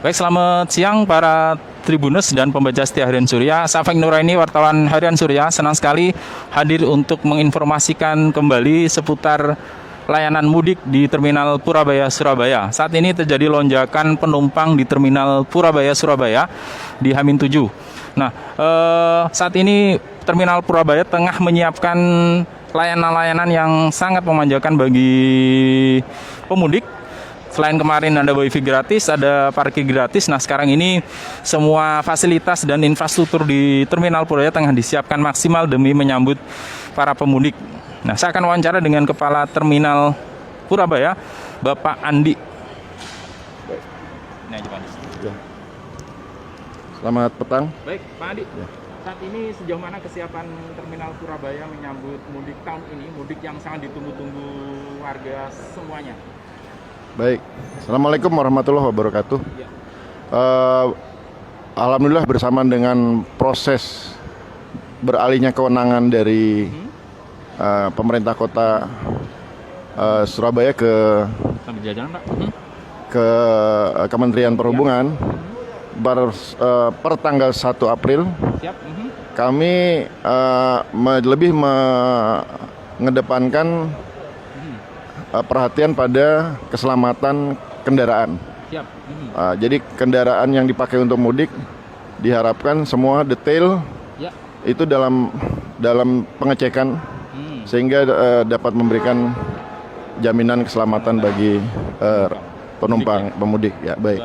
Baik, selamat siang para Tribuners dan pembaca setia Harian Surya. Safeng Nuraini, wartawan Harian Surya, senang sekali hadir untuk menginformasikan kembali seputar layanan mudik di Terminal Purabaya, Surabaya. Saat ini terjadi lonjakan penumpang di Terminal Purabaya, Surabaya di H-7. Nah, saat ini Terminal Purabaya tengah menyiapkan layanan-layanan yang sangat memanjakan bagi pemudik. Selain kemarin ada wifi gratis, ada parkir gratis. Nah, sekarang ini semua fasilitas dan infrastruktur di Terminal Purabaya tengah disiapkan maksimal demi menyambut para pemudik. Nah, saya akan wawancara dengan Kepala Terminal Purabaya, Bapak Andi. Ini aja, Pak Andi. Ya. Selamat petang. Baik, Pak Andi. Ya. Saat ini sejauh mana kesiapan Terminal Purabaya menyambut mudik tahun ini, mudik yang sangat ditunggu-tunggu warga semuanya? Baik. Assalamualaikum warahmatullahi wabarakatuh. Ya. Alhamdulillah bersamaan dengan proses beralihnya kewenangan dari pemerintah kota Surabaya ke Sambil jalan, Pak. ke Kementerian Perhubungan per tanggal 1 April Siap. kami lebih mengedepankan perhatian pada keselamatan kendaraan. Siap. Jadi kendaraan yang dipakai untuk mudik diharapkan semua detail Ya. itu dalam pengecekan sehingga dapat memberikan jaminan keselamatan bagi penumpang pemudik. Ya, baik.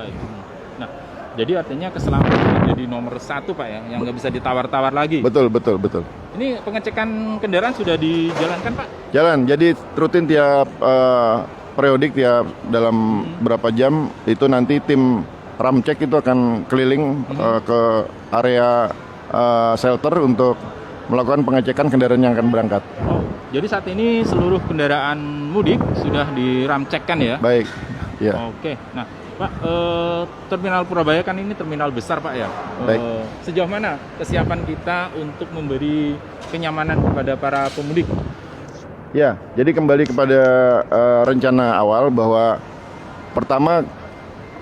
Nah, jadi artinya keselamatan jadi nomor satu, Pak, ya, yang nggak bisa ditawar-tawar lagi. Betul. Ini pengecekan kendaraan sudah dijalankan, Pak? Jalan. Jadi rutin tiap periodik tiap dalam berapa jam itu nanti tim ramcek itu akan keliling ke area shelter untuk melakukan pengecekan kendaraan yang akan berangkat. Oh, jadi saat ini seluruh kendaraan mudik sudah diramcekkan ya? Baik. Ya. Oke. Nah, Pak, Terminal Purabaya kan ini terminal besar, Pak, ya? Baik. Sejauh mana kesiapan kita untuk memberi kenyamanan kepada para pemudik? Ya, jadi kembali kepada rencana awal bahwa pertama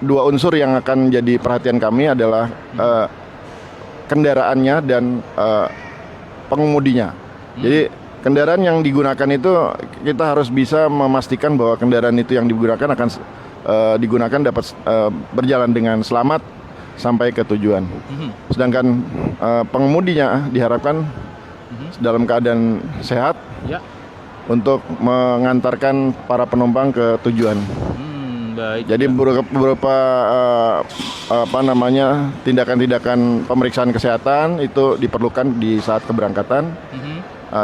dua unsur yang akan jadi perhatian kami adalah kendaraannya dan pengemudinya. Jadi kendaraan yang digunakan itu kita harus bisa memastikan bahwa kendaraan itu yang digunakan akan digunakan dapat berjalan dengan selamat sampai ke tujuan. Sedangkan pengemudinya diharapkan dalam keadaan sehat Ya. untuk mengantarkan para penumpang ke tujuan. Baik. Jadi beberapa tindakan-tindakan pemeriksaan kesehatan itu diperlukan di saat keberangkatan.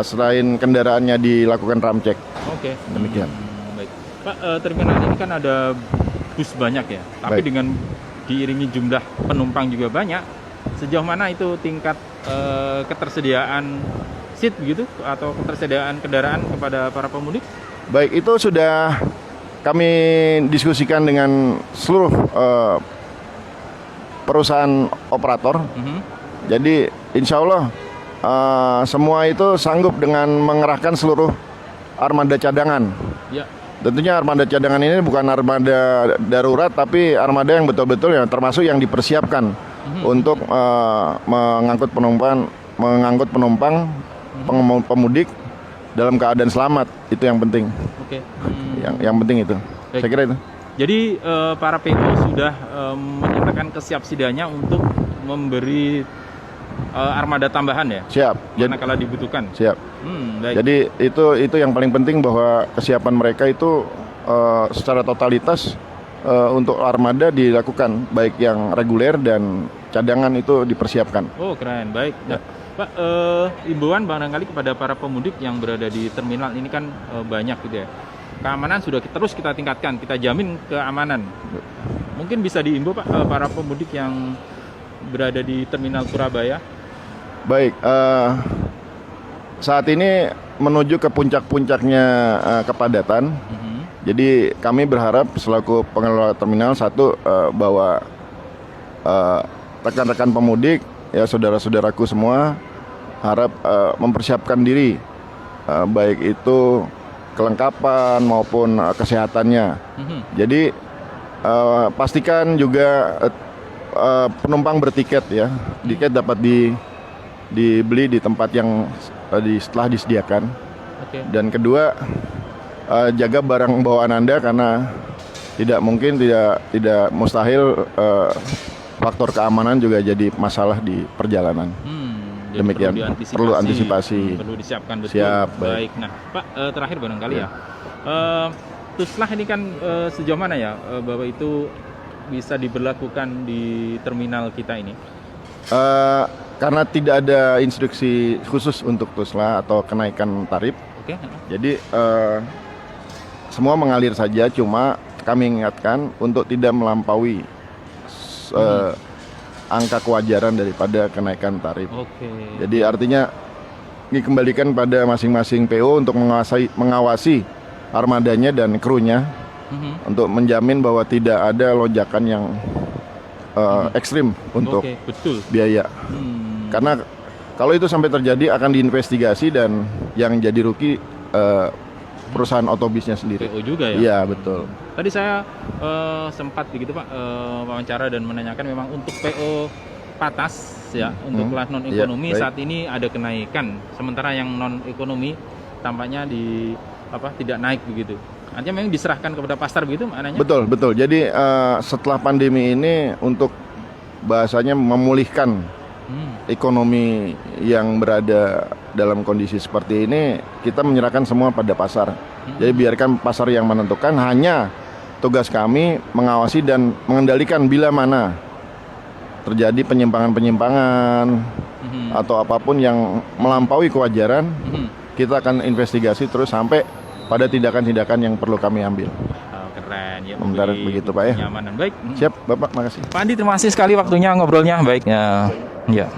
Selain kendaraannya dilakukan ramcek. Oke. Demikian. Baik. Pak, terminal ini kan ada bus banyak ya, tapi Baik. dengan diiringi jumlah penumpang juga banyak. Sejauh mana itu tingkat ketersediaan seat begitu atau ketersediaan kendaraan kepada para pemudik? Baik, itu sudah kami diskusikan dengan seluruh perusahaan operator. Jadi insya Allah semua itu sanggup dengan mengerahkan seluruh armada cadangan. Ya. Tentunya armada cadangan ini bukan armada darurat, tapi armada yang betul-betul yang termasuk yang dipersiapkan untuk mengangkut penumpang pemudik dalam keadaan selamat. Itu yang penting. Oke. Yang penting itu. Baik. Saya kira itu. Jadi para PO sudah menyatakan kesiapsiagannya untuk memberi armada tambahan ya? Siap. Manakala dibutuhkan. Siap. Baik. Jadi itu yang paling penting bahwa kesiapan mereka itu secara totalitas untuk armada dilakukan, baik yang reguler dan cadangan itu dipersiapkan. Oh, keren. Baik. Nah, Pak, imbauan barangkali kepada para pemudik yang berada di terminal ini kan banyak gitu ya. Keamanan sudah terus kita tingkatkan, kita jamin keamanan. Mungkin bisa diimbau, Pak, para pemudik yang berada di Terminal Purabaya. Baik, saat ini menuju ke puncak-puncaknya kepadatan. Jadi kami berharap selaku pengelola terminal satu bahwa rekan-rekan pemudik, ya saudara-saudaraku semua, harap mempersiapkan diri, baik itu kelengkapan maupun kesehatannya. Jadi pastikan juga penumpang bertiket ya. Tiket dapat dibeli di tempat yang setelah disediakan. Oke. Dan kedua, jaga barang bawaan Anda karena tidak mungkin, tidak mustahil faktor keamanan juga jadi masalah di perjalanan. Jadi Demikian, perlu antisipasi. Perlu disiapkan betul. Siap, baik. Nah, Pak, terakhir barangkali ya. Tuslah ini kan sejauh mana ya bahwa itu bisa diberlakukan di terminal kita ini? Karena tidak ada instruksi khusus untuk Tuslah atau kenaikan tarif, Oke. jadi semua mengalir saja. Cuma kami ingatkan untuk tidak melampaui angka kewajaran daripada kenaikan tarif. Oke. Jadi artinya dikembalikan pada masing-masing PO untuk mengawasi armadanya dan krunya untuk menjamin bahwa tidak ada lonjakan yang ekstrim untuk Oke, betul. biaya. Karena kalau itu sampai terjadi akan diinvestigasi dan yang jadi rugi perusahaan otobusnya sendiri. PO juga ya? Iya, betul. Tadi saya sempat begitu Pak wawancara dan menanyakan memang untuk PO patas ya, untuk kelas non ekonomi baik. saat ini ada kenaikan, sementara yang non ekonomi tampaknya tidak naik begitu. Artinya memang diserahkan kepada pasar begitu maknanya? Betul. Jadi setelah pandemi ini untuk bahasanya memulihkan ekonomi yang berada dalam kondisi seperti ini, kita menyerahkan semua pada pasar. Jadi biarkan pasar yang menentukan, hanya tugas kami mengawasi dan mengendalikan bila mana terjadi penyimpangan-penyimpangan atau apapun yang melampaui kewajaran, kita akan investigasi terus sampai pada tindakan-tindakan yang perlu kami ambil. Keren ya. Sementara begitu Pak ya. Nyamanan. Baik. Siap Bapak, makasih. Pak Andi, terima kasih sekali waktunya ngobrolnya. Baik. Ya.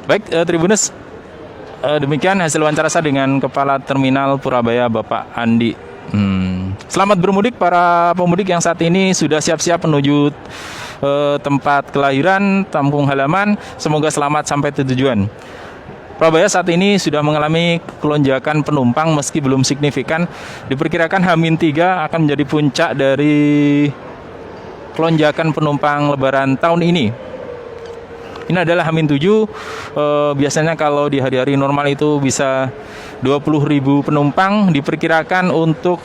Baik, Tribuners. Demikian hasil wawancara saya dengan Kepala Terminal Purabaya Bapak Andi. Selamat bermudik para pemudik yang saat ini sudah siap-siap menuju tempat kelahiran, kampung halaman. Semoga selamat sampai tujuan. Purabaya saat ini sudah mengalami kelonjakan penumpang meski belum signifikan. Diperkirakan H-3 akan menjadi puncak dari kelonjakan penumpang lebaran tahun ini. Ini adalah H-7. Biasanya kalau di hari-hari normal itu bisa 20.000 penumpang. Diperkirakan untuk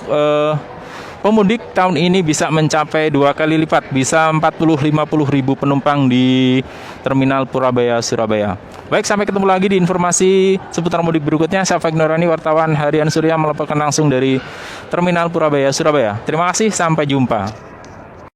pemudik tahun ini bisa mencapai 2 kali lipat, bisa 40-50 ribu penumpang di Terminal Purabaya Surabaya. Baik, sampai ketemu lagi di informasi seputar mudik berikutnya. Saya Faik Nurani, wartawan Harian Surya, melaporkan langsung dari Terminal Purabaya Surabaya. Terima kasih, sampai jumpa.